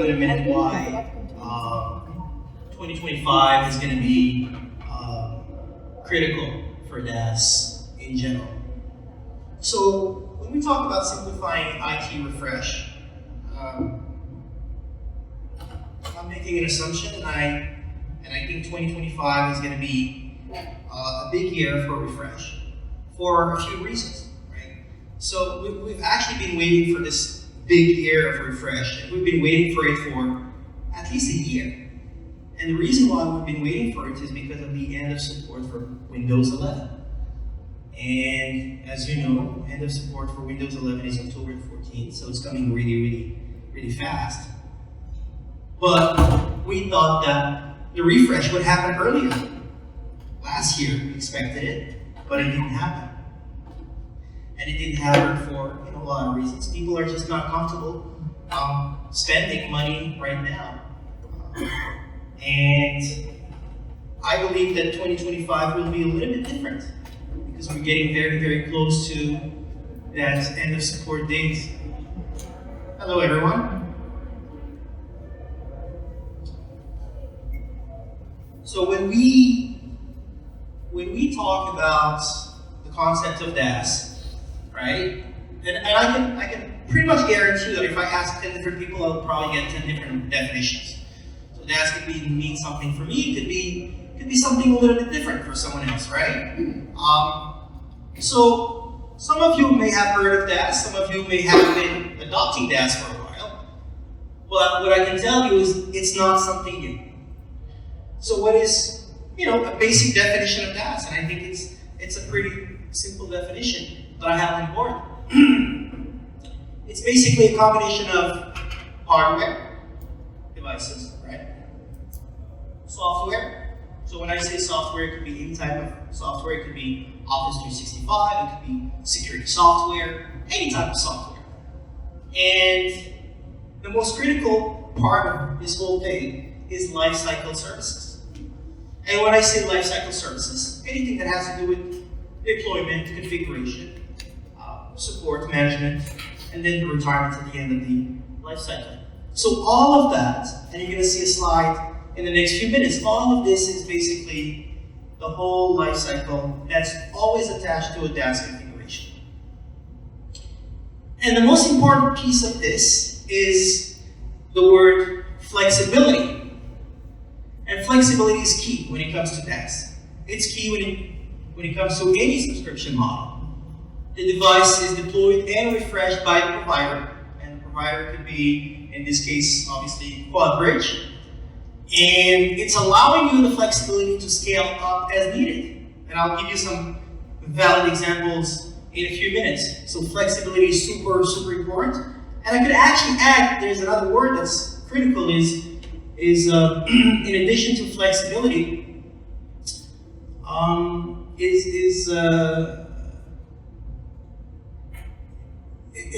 you in a minute why 2025 is going to be critical for Daas in general. So when we talk about simplifying IT refresh, I'm making an assumption, and I think 2025 is going to be a big year for refresh for a few reasons, right? So we've actually been waiting for this big year of refresh, and we've been waiting for it for at least a year. And the reason why we've been waiting for it is because of the end of support for Windows 11. And as you know, end of support for Windows 11 is October 14th, so it's coming really fast. But we thought that the refresh would happen earlier. Last year, we expected it, but it didn't happen. And it didn't happen for a lot of reasons. People are just not comfortable spending money right now. And I believe that 2025 will be a little bit different because we're getting very close to that end of support date. Hello, everyone. So when we talk about the concept of Daas, right? And I can pretty much guarantee that if I ask 10 different people, I'll probably get 10 different definitions. So Daas could mean something for me, it could be something a little bit different for someone else, right? So some of you may have heard of Daas, some of you may have been adopting Daas for a while. But what I can tell you is it's not something new. So what is a basic definition of Daas? And I think it's a pretty simple definition that I have on board. It's basically a combination of hardware, devices, right? Software. So when I say software, it could be any type of software. It could be Office 365, it could be security software, any type of software. And the most critical part of this whole thing is lifecycle services. And when I say lifecycle services, anything that has to do with deployment, configuration, support, management, and then the retirement at the end of the life cycle. So all of that, and you're going to see a slide in the next few minutes, all of this is basically the whole life cycle that's always attached to a Daas configuration. And the most important piece of this is the word flexibility. And flexibility is key when it comes to Daas. It's key when it comes to any subscription model. The device is deployed and refreshed by the provider, and the provider could be, in this case, obviously QuadBridge. And it's allowing you the flexibility to scale up as needed. And I'll give you some valid examples in a few minutes. So flexibility is super important. And I could actually add, there's another word that's critical, is in addition to flexibility,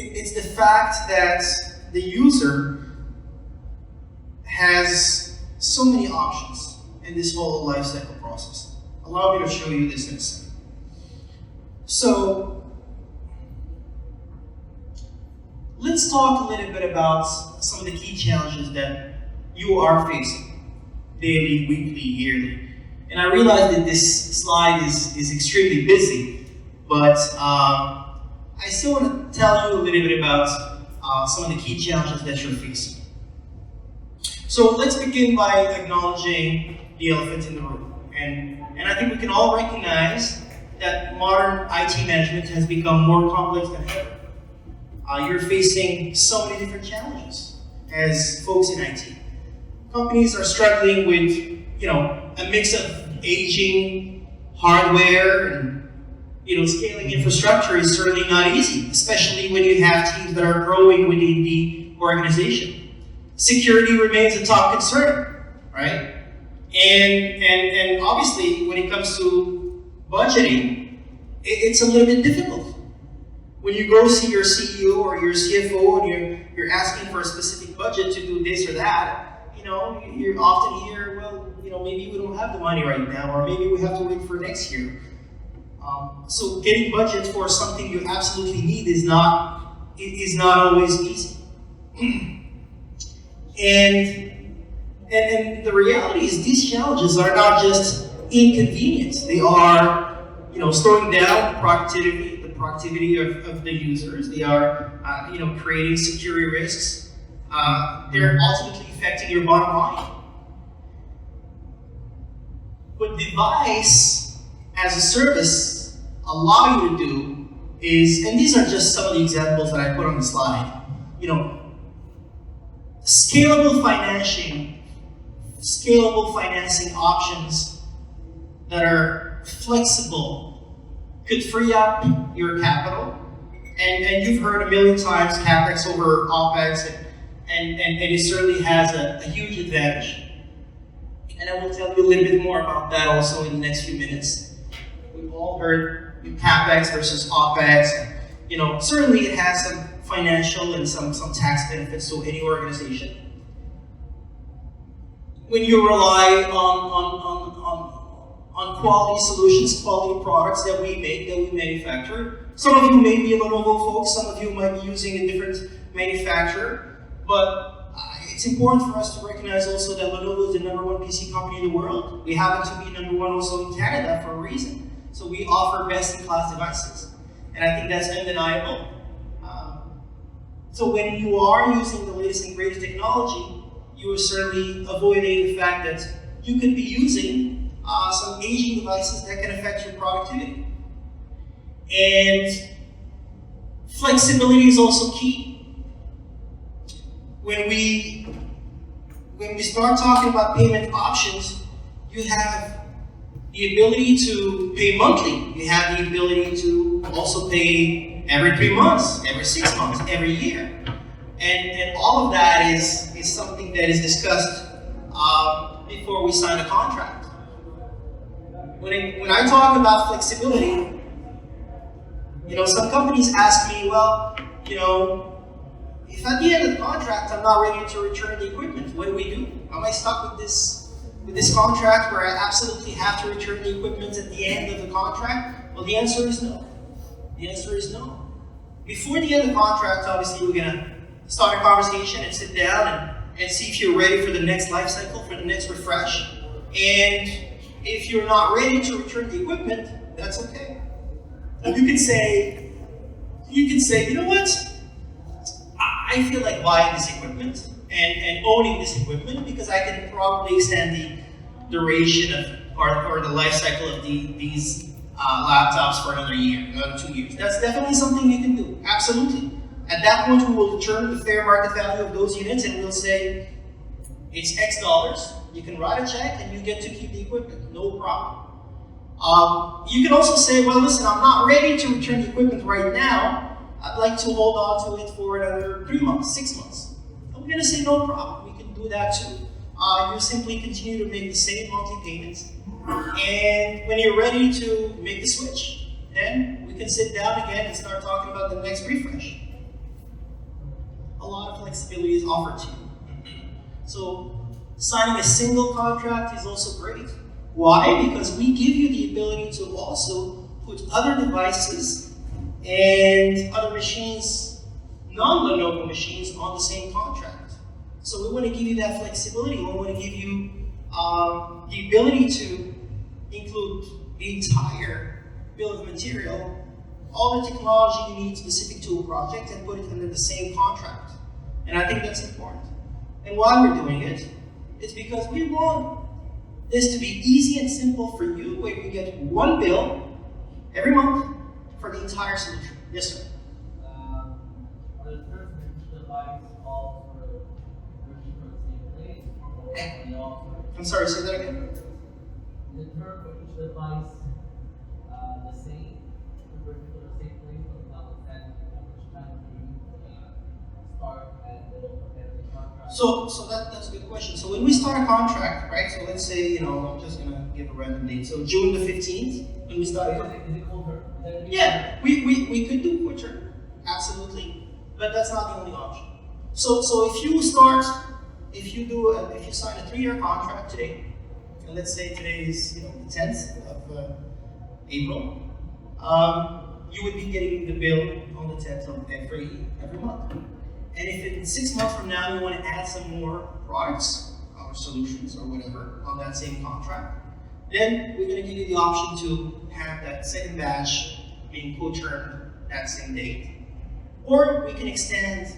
it's the fact that the user has so many options in this whole lifecycle process. Allow me to show you this in a second. So let's talk a little bit about some of the key challenges that you are facing daily, weekly, yearly. And I realize that this slide is extremely busy, but I still want to tell you a little bit about some of the key challenges that you're facing. So let's begin by acknowledging the elephant in the room. And I think we can all recognize that modern IT management has become more complex than ever. You're facing so many different challenges as folks in IT. Companies are struggling with, a mix of aging hardware and scaling infrastructure is certainly not easy, especially when you have teams that are growing within the organization. Security remains a top concern, right? And obviously, when it comes to budgeting, it's a little bit difficult. When you go see your CEO or your CFO and you're asking for a specific budget to do this or that, you often hear, well, maybe we don't have the money right now, or maybe we have to wait for next year. So getting budget for something you absolutely need is not always easy. And the reality is these challenges are not just inconvenience. They are, slowing down the productivity of the users. They are, creating security risks. They're ultimately affecting your bottom line. What device as a service allow you to do is, and these are just some of the examples that I put on the slide, scalable financing options that are flexible could free up your capital. And you've heard a million times CapEx over OpEx, and it certainly has a huge advantage. And I will tell you a little bit more about that also in the next few minutes. We've all heard CapEx versus OpEx. Certainly it has some financial and some tax benefits to any organization. When you rely on quality solutions, quality products that we make, that we manufacture. Some of you may be Lenovo folks, some of you might be using a different manufacturer, but it's important for us to recognize also that Lenovo is the #1 PC company in the world. We happen to be #1 also in Canada for a reason. So we offer best-in-class devices, and I think that's undeniable. So when you are using the latest and greatest technology, you are certainly avoiding the fact that you could be using some aging devices that can affect your productivity. And flexibility is also key. When we start talking about payment options, you have the ability to pay monthly. You have the ability to also pay every 3 months, every 6 months, every year. And all of that is something that is discussed before we sign a contract. When I talk about flexibility, some companies ask me, well, if at the end of the contract I'm not ready to return the equipment, what do we do? Am I stuck with this contract where I absolutely have to return the equipment at the end of the contract? Well, the answer is no. The answer is no. Before the end of the contract, obviously, we're going to start a conversation and sit down and see if you're ready for the next life cycle, for the next refresh. And if you're not ready to return the equipment, that's okay. And you can say, you know what? I feel like buying this equipment and owning this equipment because I can probably extend the duration of or the life cycle of these laptops for another year, another 2 years. That's definitely something you can do. Absolutely. At that point, we will determine the fair market value of those units, and we'll say it's X dollars. You can write a check, and you get to keep the equipment. No problem. You can also say, well, listen, I'm not ready to return the equipment right now. I'd like to hold on to it for another 3 months, 6 months. And we're going to say no problem. We can do that too. You simply continue to make the same monthly payments. And when you're ready to make the switch, then we can sit down again and start talking about the next refresh. A lot of flexibility is offered to you. So signing a single contract is also great. Why? Because we give you the ability to also put other devices and other machines, non-Lenovo machines, on the same contract. So we want to give you that flexibility. We want to give you the ability to include the entire bill of material, all the technology you need specific to a project, and put it under the same contract. And I think that's important. And why we're doing it, it's because we want this to be easy and simple for you, where you get one bill every month for the entire solution. Yes, sir? The first device calls for version for the same place, and also I'm sorry, say that again? the term for each device the same, the version for the same place, but notwithstanding which time you start and middle of the contract. So that's a good question. So when we start a contract, right? So let's say, I'm just gonna give a random date. So June the 15th, when we start. Is it quarter? Yeah, we could do quarter, absolutely, but that's not the only option. So if you sign a 3-year contract today, and let's say today is the 10th of April, you would be getting the bill on the 10th of every month. And if in 6 months from now you want to add some more products or solutions or whatever on that same contract, then we're going to give you the option to have that second batch being co-termed that same date. Or we can extend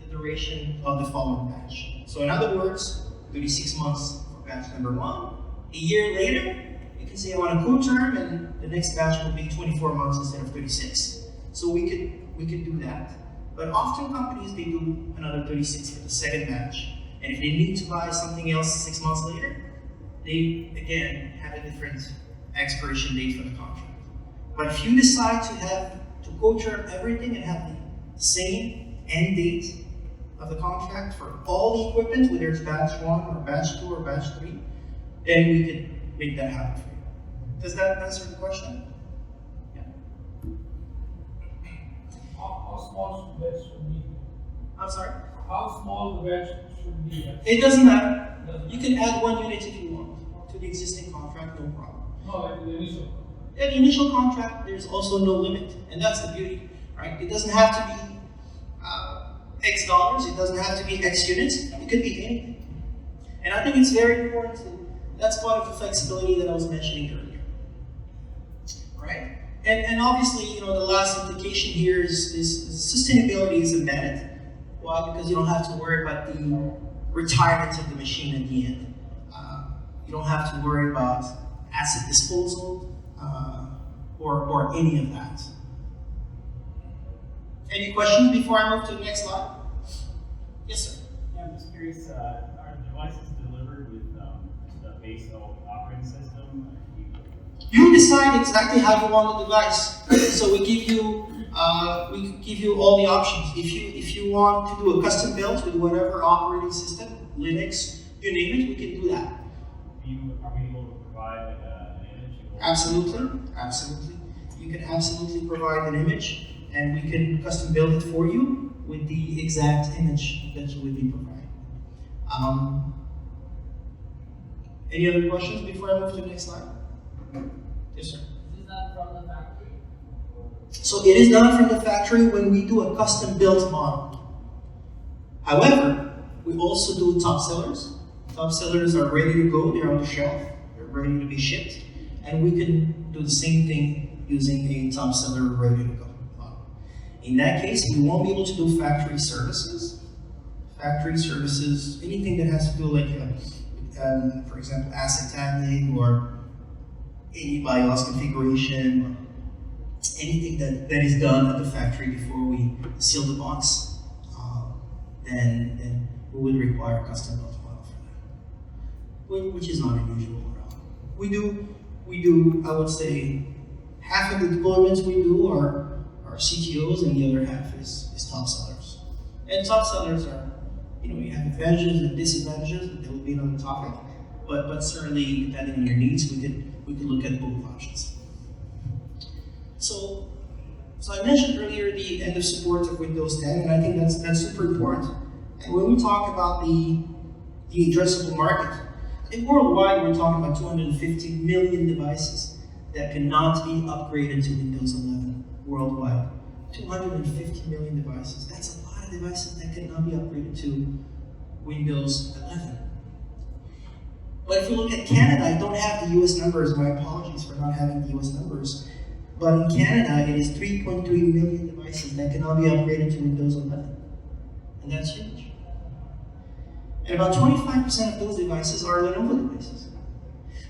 the duration of the following batch. So in other words, 36 months for batch number 1. A year later, you can say I want a co-term and the next batch will be 24 months instead of 36. So we could do that. But often companies, they do another 36 for the second batch. And if they need to buy something else 6 months later, they, again, have a different expiration date for the contract. But if you decide to co-term everything and have the same end date of the contract for all the equipment, whether it's batch 1 or batch 2 or batch 3, then we could make that happen for you. Does that answer the question? Yeah. How small should the batch should be? I'm sorry? How small the batch should be? It doesn't matter. You can add 1 unit if you want to the existing contract, no problem. No, like the initial. In the initial contract, there's also no limit, and that's the beauty, right? It doesn't have to be X dollars, it doesn't have to be X units, it could be anything. And I think it's very important, that's part of the flexibility that I was mentioning earlier, right? And obviously, the last implication here is sustainability is embedded. Why? Because you don't have to worry about the retirement of the machine at the end. You don't have to worry about asset disposal or any of that. Any questions before I move to the next slide? Yes, sir. Yeah, I'm just curious, are devices delivered with the base operating system? You decide exactly how you want the device. So we give you all the options. If you want to do a custom build with whatever operating system, Linux, you name it, we can do that. Are we able to provide an image? Absolutely. You can absolutely provide an image, and we can custom build it for you with the exact image that you would be providing. Any other questions before I move to the next slide? Yes, sir. Is that from the factory? So it is done from the factory when we do a custom built model. However, we also do top sellers. Top sellers are ready to go, they're on the shelf, they're ready to be shipped, and we can do the same thing using a top seller ready to go model. In that case, we won't be able to do factory services. Factory services, anything that has to do like, for example, asset tagging or any BIOS configuration, anything that is done at the factory before we seal the box, then we would require a custom built model for that, which is not unusual at all. We do, I would say, half of the deployments we do are CTOs and the other half is top sellers. And top sellers are, you have advantages and disadvantages, that will be another topic, but certainly depending on your needs, we could look at both options. So I mentioned earlier the end of support of Windows 10, and I think that's super important. And when we talk about the addressable market, I think worldwide we're talking about 250 million devices that cannot be upgraded to Windows 11 worldwide. 250 million devices. That's a lot of devices that cannot be upgraded to Windows 11. But if you look at Canada, I don't have the US numbers. My apologies for not having the US numbers. But in Canada, it is 3.3 million devices that cannot be upgraded to Windows 11. And that's huge. And about 25% of those devices are Lenovo devices.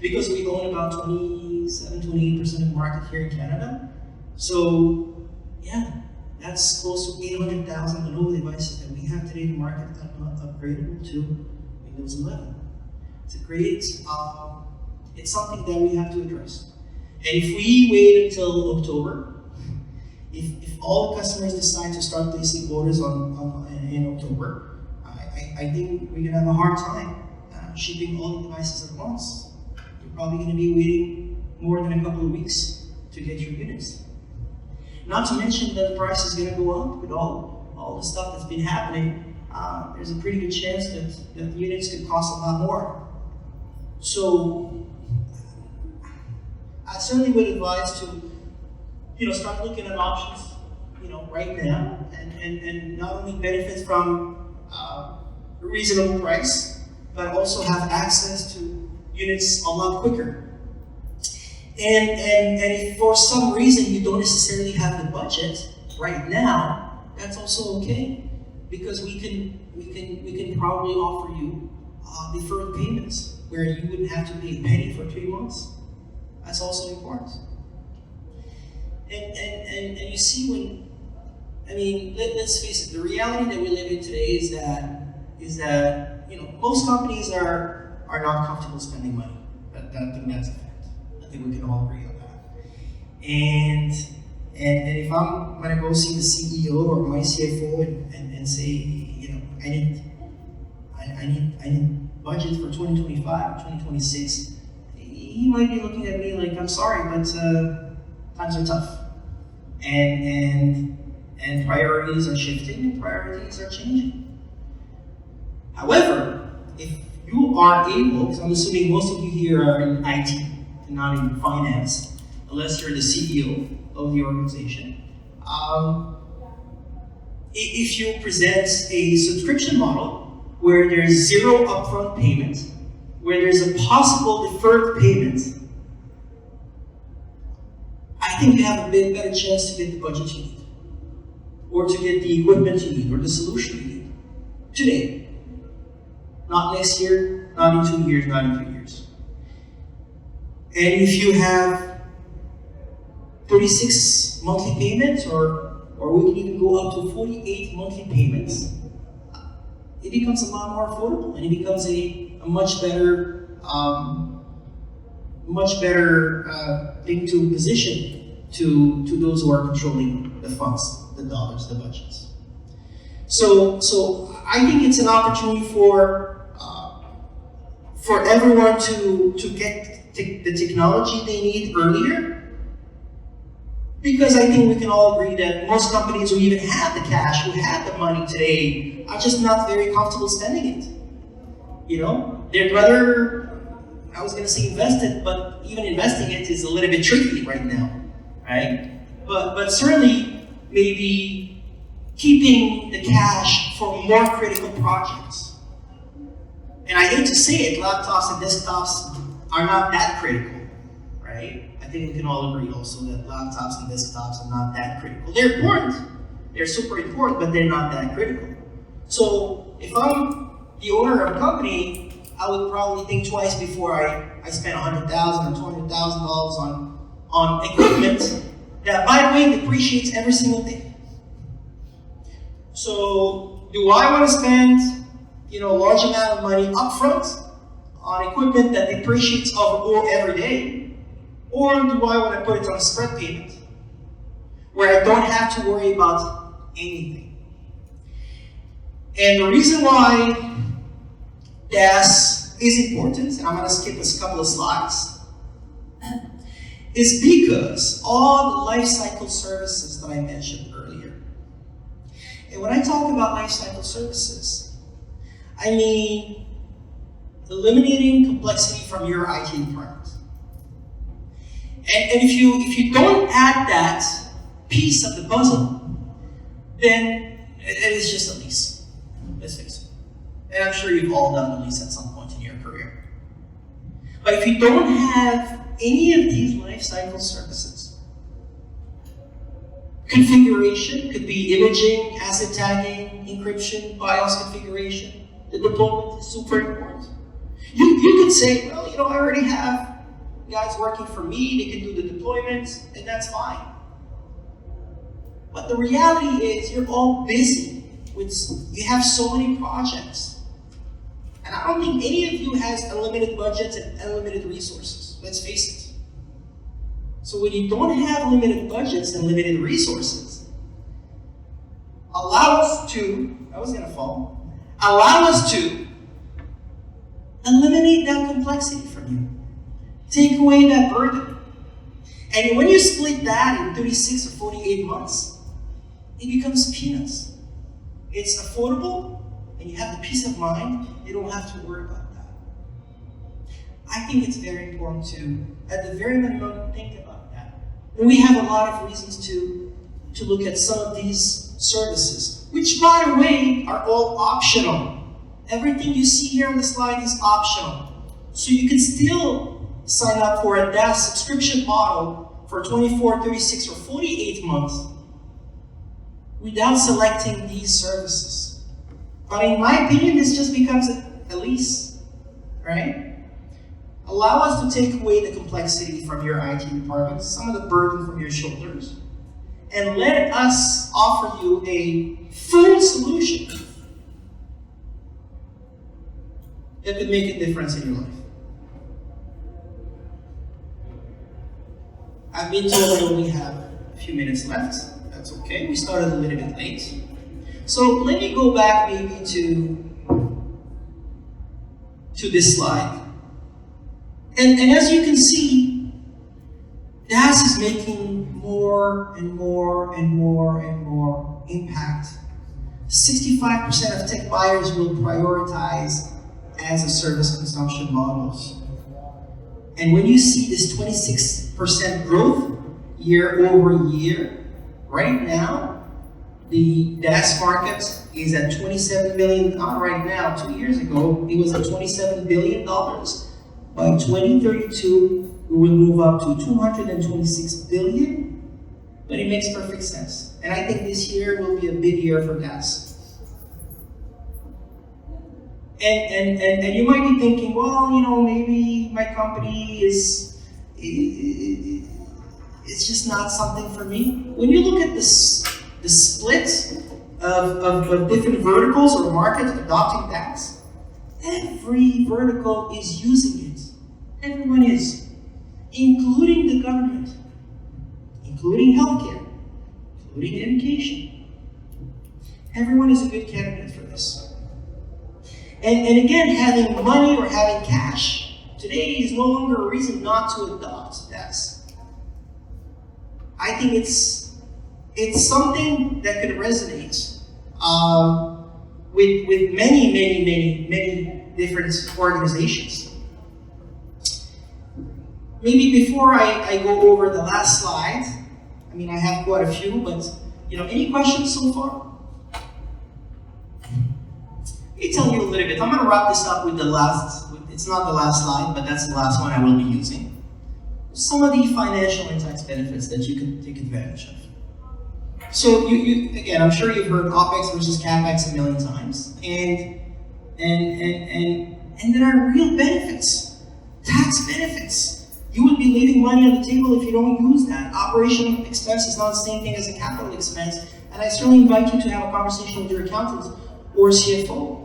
Because we own about 27-28% of the market here in Canada. So, yeah, that's close to 800,000 Lenovo devices that we have today in the market that are not upgradable to Windows 11. It's a great, it's something that we have to address. And if we wait until October, if all the customers decide to start placing orders in October, I think we're going to have a hard time shipping all the devices at once. You're probably going to be waiting more than a couple of weeks to get your units. Not to mention that the price is going to go up with all the stuff that's been happening. There's a pretty good chance that the units could cost a lot more. So I certainly would advise to start looking at options right now, and not only benefit from a reasonable price, but also have access to units a lot quicker. And if for some reason you don't necessarily have the budget right now, that's also okay, because we can probably offer you deferred payments where you wouldn't have to pay a penny for 3 months. That's also important. And you see let's face it, the reality that we live in today is that most companies are not comfortable spending money. I think that's a fact. I think we can all agree on that. And if I'm gonna go see the CEO or my CFO and say, I need budget for 2025, 2026, he might be looking at me like, I'm sorry, but times are tough. And priorities are shifting and priorities are changing. However, if you are able, because I'm assuming most of you here are in IT and not in finance, unless you're the CEO of the organization, if you present a subscription model where there's zero upfront payment, where there's a possible deferred payment, I think you have a bit better chance to get the budget you need, or to get the equipment you need, or the solution you need today. Not next year, not in 2 years, not in 3 years. And if you have 36 monthly payments, or we can even go up to 48 monthly payments, it becomes a lot more affordable, and it becomes a much better thing to position to those who are controlling the funds, the dollars, the budgets. So I think it's an opportunity for everyone to get the technology they need earlier, because I think we can all agree that most companies who even have the cash, who have the money today, are just not very comfortable spending it. They'd rather, I was going to say invest it, but even investing it is a little bit tricky right now, right? But certainly maybe keeping the cash for more critical projects. And I hate to say it, laptops and desktops are not that critical, right? I think we can all agree also that laptops and desktops are not that critical. They're important, they're super important, but they're not that critical. So if I'm the owner of a company, I would probably think twice before I spend $100,000 or $200,000 on equipment that, by the way, depreciates every single day. So do I want to spend a large amount of money upfront on equipment that depreciates every day, or do I want to put it on a spread payment where I don't have to worry about anything? And the reason why Daas is important, and I'm going to skip a couple of slides, is because all the lifecycle services that I mentioned earlier. And when I talk about lifecycle services, I mean eliminating complexity from your IT environment. And if you don't add that piece of the puzzle, then it is just a lease. Let's face it. And I'm sure you've all done a lease at some point in your career. But if you don't have any of these lifecycle services, configuration could be imaging, asset tagging, encryption, BIOS configuration. The deployment is super important. You could say, well, I already have guys working for me, they can do the deployments, and that's fine. But the reality is you're all busy. You have so many projects. And I don't think any of you has unlimited budgets and unlimited resources. Let's face it. So when you don't have limited budgets and limited resources, allow us to eliminate that complexity from you. Take away that burden. And when you split that in 36 or 48 months, it becomes peanuts. It's affordable, and you have the peace of mind, you don't have to worry about that. I think it's very important to, at the very minimum, think about that. And we have a lot of reasons to to look at some of these services, which, by the way, are all optional. Everything you see here on the slide is optional. So you can still sign up for a Daas subscription model for 24, 36, or 48 months without selecting these services. But in my opinion, this just becomes a lease, right? Allow us to take away the complexity from your IT department, some of the burden from your shoulders, and let us offer you a full solution that could make a difference in your life. I've been told I only have a few minutes left. That's okay. We started a little bit late. So let me go back maybe to this slide. And as you can see, Daas is making more and more and more and more impact. 65% of tech buyers will prioritize as a service consumption models. And when you see this 26% growth year over year, right now, the Daas market is at $27 million. Not right now, 2 years ago, it was at $27 billion. By 2032, we will move up to $226 billion, but it makes perfect sense. And I think this year will be a big year for Daas. And you might be thinking, well, maybe my company is it's just not something for me. When you look at the split of different verticals or markets adopting Daas, every vertical is using it. Everyone is, including the government, including healthcare, including education. Everyone is a good candidate for this. And again, having money or having cash today is no longer a reason not to adopt Daas. I think it's something that could resonate with many different organizations. Maybe before I go over the last slide, I have quite a few, but any questions so far? Let me tell you a little bit. I'm going to wrap this up with the last, it's not the last slide, but that's the last one I will be using. Some of the financial and tax benefits that you can take advantage of. So you again, I'm sure you've heard OpEx versus CapEx a million times, and there are real benefits, tax benefits. You would be leaving money on the table if you don't use that. Operational expense is not the same thing as a capital expense, and I certainly invite you to have a conversation with your accountant or CFO.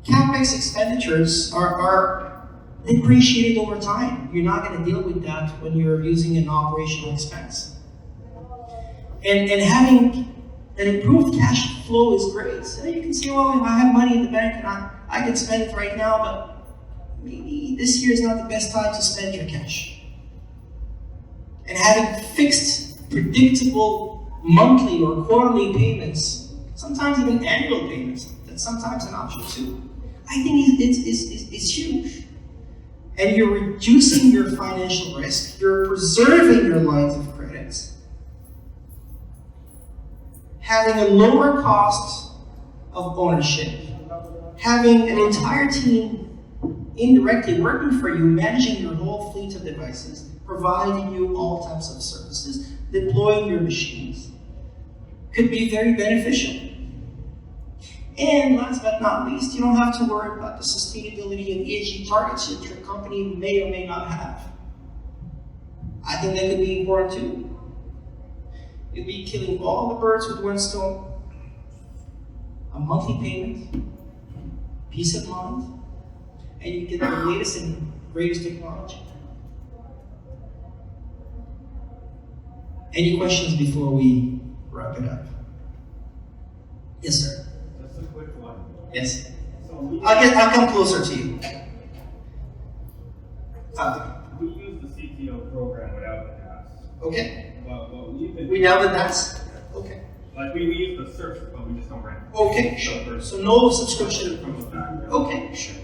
CapEx expenditures are depreciated over time. You're not going to deal with that when you're using an operational expense. And having an improved cash flow is great. So you can say, well, if I have money in the bank and I can spend it right now, but maybe this year is not the best time to spend your cash. And having fixed, predictable monthly or quarterly payments, sometimes even annual payments, that's sometimes an option too. I think it's huge. And you're reducing your financial risk, you're preserving your lines of credit, having a lower cost of ownership, having an entire team indirectly working for you, managing your whole fleet of devices, providing you all types of services, deploying your machines, could be very beneficial. And last but not least, you don't have to worry about the sustainability and ESG targets that your company may or may not have. I think that could be important too. You'd be killing all the birds with one stone. A monthly payment, peace of mind, and you get the latest and greatest technology. Any questions before we wrap it up? Yes, sir. Just a quick one. Yes. So I'll come closer to you. we use the CTO program without the Daas. Okay. But we've been We know that that's okay. like we use the search, but we just don't rent. Okay, sure. So no subscription. From the background. Okay, sure.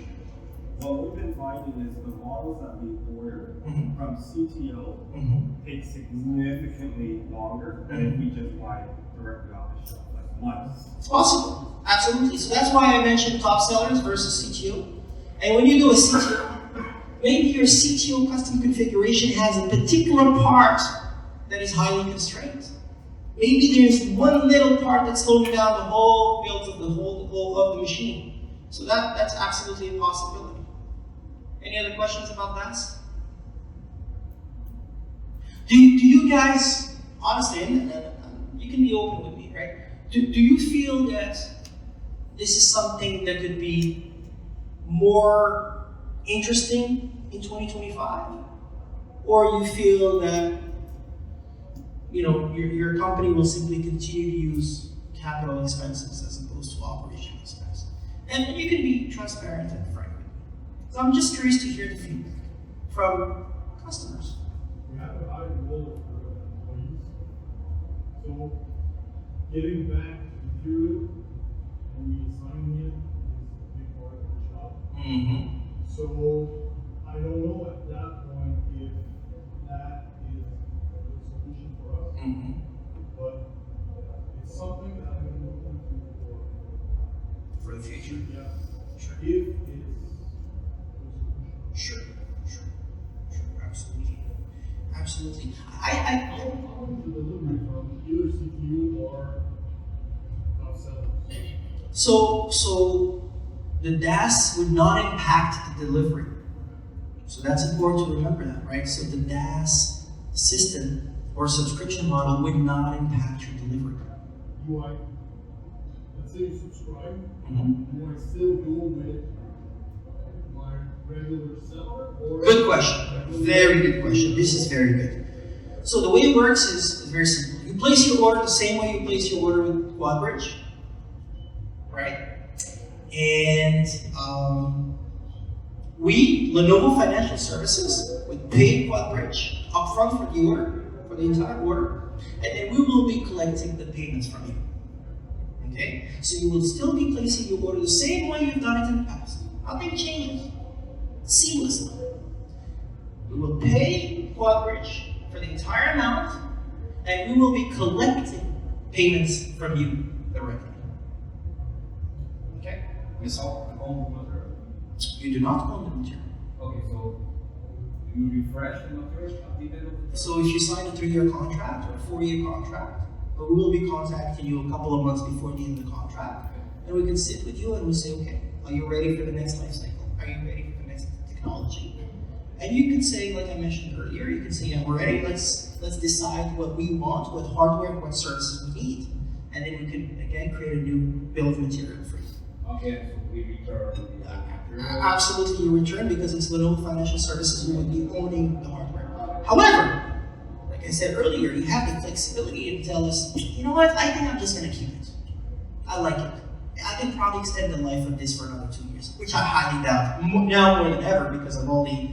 What we've been finding is the models that we order Mhm. from CTO Mm-hmm. takes significantly longer than if we just buy directly off the shelf, like months. It's possible, absolutely. So that's why I mentioned top sellers versus CTO. And when you do a CTO, maybe your CTO custom configuration has a particular part that is highly constrained. Maybe there's one little part that's slowing down the whole build of the whole of the machine. So that's absolutely a possibility. Any other questions about that? Do you guys, honestly, and you can be open with me, right? Do you feel that this is something that could be more interesting in 2025? Or you feel that your company will simply continue to use capital expenses as opposed to operational expense? And you can be transparent and frank with me. So I'm just curious to hear the feedback from customers. We have a high goal for employees. So getting back to material and reassigning it is a big part of the job. Mm-hmm. So I don't know at that point if that is a good solution for us, Mm-hmm. but it's something that I'm going to look into For the future. yeah, Sure. if it's a good solution. Sure. Absolutely. Absolutely. I How is the delivery from either CPU or top sellers? so the DAS would not impact the delivery. So that's important to remember that, right? So the DAS system or subscription model would not impact your delivery. Do I, let's say you subscribe, Mm-hmm. do I still go with my regular seller or? Good question. Very good question. This is very good. So the way it works is very simple. You place your order the same way you place your order with QuadBridge, right? And we, Lenovo Financial Services, would pay QuadBridge upfront for the order, for the entire order, and then we will be collecting the payments from you. Okay? So you will still be placing your order the same way you've done it in the past. Nothing changes. Seamlessly. We will pay QuadBridge for the entire amount, and we will be collecting payments from you directly. Okay? It's all own the material. You do not own the material. Okay, so do you refresh the material at the end of the So if you sign a 3-year contract or a 4-year contract, we will be contacting you a couple of months before the end of the contract, and we can sit with you and we'll say, okay, are you ready for the next life cycle? Are you ready for the next technology? And you can say, like I mentioned earlier, you can say, yeah, we're ready. Let's decide what we want, what hardware, what services we need, and then we can again create a new bill of material for you. Okay, so we return the material. Absolutely, you return because it's Lenovo Financial Services who would be owning the hardware. However, like I said earlier, you have the flexibility to tell us, you know what, I think I'm just going to keep it. I like it. I can probably extend the life of this for another 2 years, which I highly doubt. Now more than ever because of all the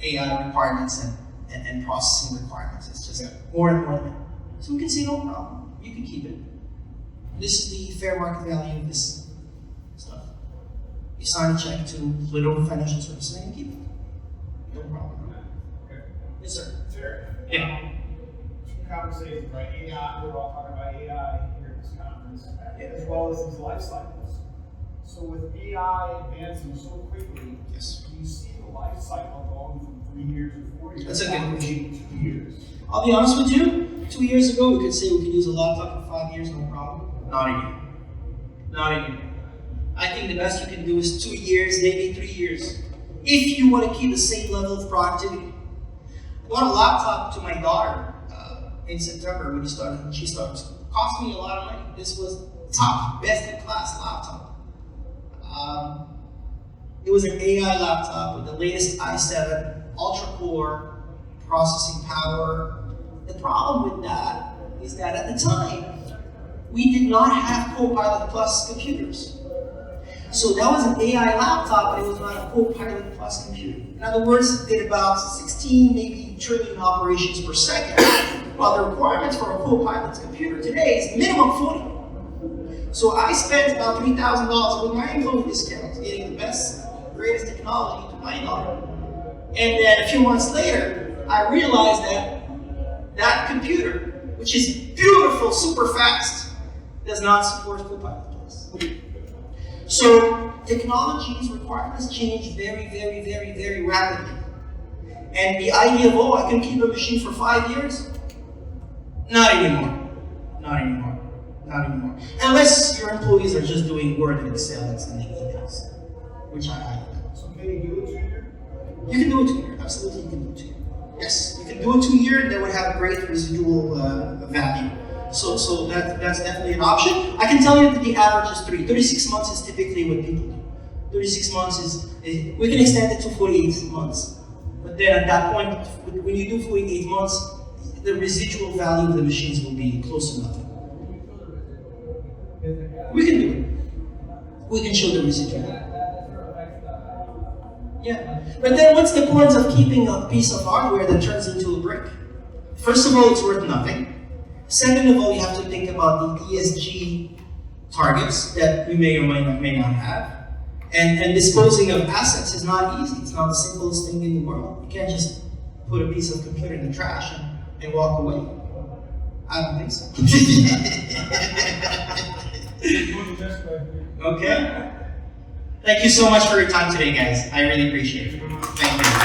AI requirements and processing requirements. It's just more and more than. So we can say, no problem, you can keep it. This is the fair market value of this stuff. You sign a check to Lenovo Financial Services and you keep it. No problem. Okay. Yes, sir. Sure. Yeah. Two conversations, right? AI, we're all talking about AI here at this conference, as well as these life cycles. So with AI advancing so quickly, Yes. do you see the life cycle going from 3 years to 4 years? That's a good down to question. 2 years. I'll be honest with you, 2 years ago we could say we could use a laptop for 5 years, no problem. Not anymore. Not anymore. I think the best you can do is 2 years, maybe 3 years. If you want to keep the same level of productivity. I bought a laptop to my daughter in September when she started school. It cost me a lot of money. This was top, best in class laptop. It was an AI laptop with the latest i7, ultra-core processing power. The problem with that is that at the time, we did not have Copilot Plus computers. So that was an AI laptop, but it was not a Copilot Plus computer. In other words, it did about 16, maybe trillion operations per second, while the requirements for a Copilot computer today is minimum 40. So I spent about $3,000 with my employee discounts, getting the best, greatest technology to my daughter. And then a few months later, I realized that that computer, which is beautiful, super fast, does not support Copilot Plus. So technologies, requirements change very, very, very, very rapidly. And the idea of, oh, I can keep a machine for 5 years? Not anymore. Not anymore. Not anymore. Unless your employees are just doing Word and Excel and sending emails, which I highly doubt. So can you do it 2 years? You can do it 2 years. Absolutely, you can do it 2 years. Yes, you can do it 2 years, and that would have great residual value. So that's definitely an option. I can tell you that the average is 3. 36 months is typically what people do. 36 months is we can extend it to 48 months. But then at that point, when you do 48 months, the residual value of the machines will be close to nothing. We can do it. We can show the residual. Yeah. But then what's the point of keeping a piece of hardware that turns into a brick? First of all, it's worth nothing. Second of all, you have to think about the ESG targets that we may or may not have. And disposing of assets is not easy. It's not the simplest thing in the world. You can't just put a piece of computer in the trash and walk away. I don't think so. Okay. Thank you so much for your time today, guys. I really appreciate it. Thank you.